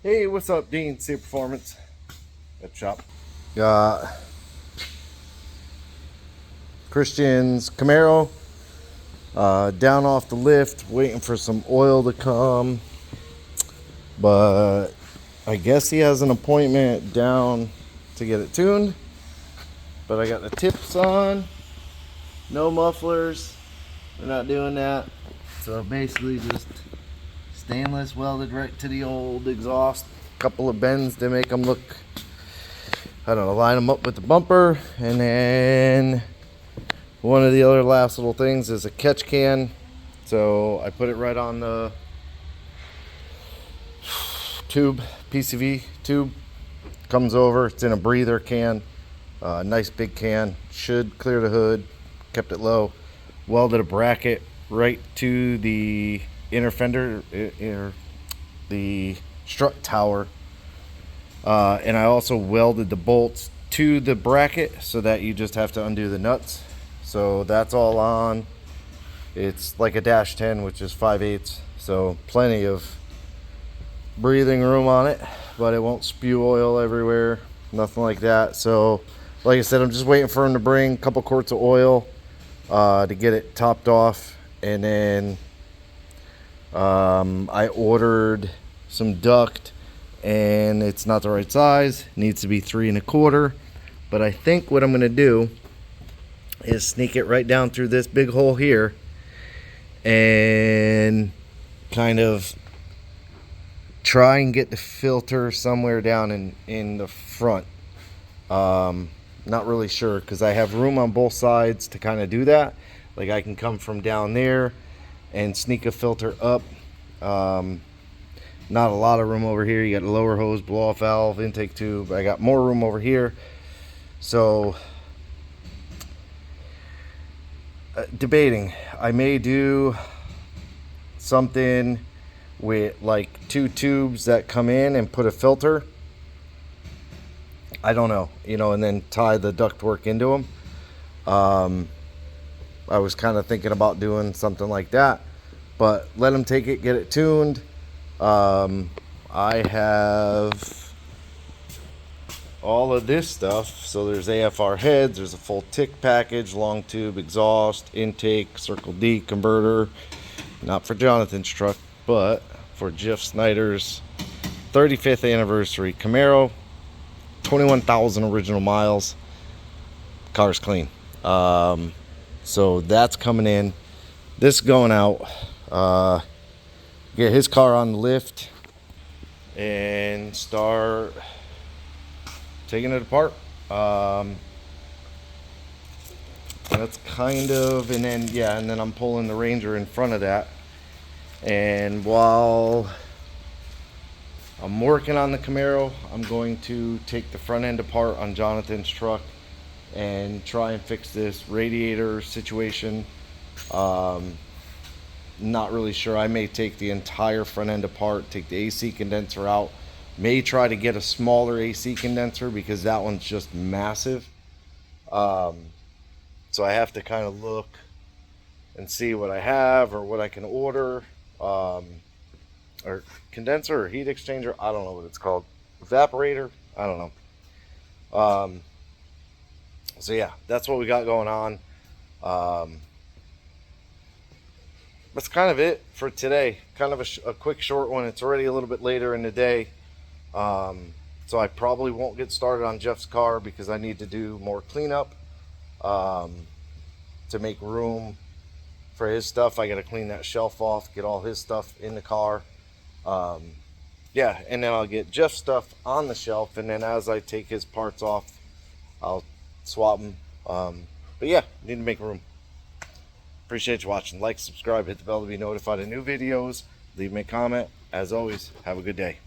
Hey, what's up, Dean? Sea Performance at shop. Got Christian's Camaro down off the lift, waiting for some oil to come. But I guess he has an appointment down to get it tuned. But I got the tips on, no mufflers. We're not doing that. So basically just stainless welded right to the old exhaust. Couple of bends to make them look, I don't know, line them up with the bumper. And then one of the other last little things is a catch can. So I put it right on the tube, PCV tube. Comes over, it's in a breather can. Nice big can, should clear the hood. Kept it low. Welded a bracket right to the inner fender, the strut tower, and I also welded the bolts to the bracket so that you just have to undo the nuts. So that's all on. It's like a dash 10, which is 5/8, so plenty of breathing room on it, but it won't spew oil everywhere, nothing like that. So like I said, I'm just waiting for him to bring a couple quarts of oil to get it topped off. And then I ordered some duct, and it's not the right size. It needs to be 3 1/4. But I think what I'm going to do is sneak it right down through this big hole here and kind of try and get the filter somewhere down in the front. Not really sure, because I have room on both sides to kind of do that. Like I can come from down there and sneak a filter up. Not a lot of room over here. You got a lower hose, blow off valve, intake tube. I got more room over here. So debating, I may do something with like 2 tubes that come in and put a filter. I don't know, and then tie the ductwork into them. I was kind of thinking about doing something like that, but let them take it, get it tuned. I have all of this stuff. So there's AFR heads, there's a full tick package, long tube, exhaust, intake, Circle D converter. Not for Jonathan's truck, but for Jeff Snyder's 35th anniversary Camaro. 21,000 original miles. Car's clean. So that's coming in. This is going out. Get his car on the lift and start taking it apart. That's kind of, and then I'm pulling the Ranger in front of that. And while I'm working on the Camaro, I'm going to take the front end apart on Jonathan's truck and try and fix this radiator situation. Not really sure. I may take the entire front end apart, take the AC condenser out. May try to get a smaller AC condenser because that one's just massive. So I have to kind of look and see what I have or what I can order. Or condenser or heat exchanger, I don't know what it's called. Evaporator, I don't know. So yeah, that's what we got going on. That's kind of it for today. Kind of a quick short one. It's already a little bit later in the day. So I probably won't get started on Jeff's car because I need to do more cleanup to make room for his stuff. I got to clean that shelf off, get all his stuff in the car. And then I'll get Jeff's stuff on the shelf, and then as I take his parts off, I'll swap them. But yeah, need to make room. Appreciate you watching. Like, subscribe, hit the bell to be notified of new videos. Leave me a comment. As always, have a good day.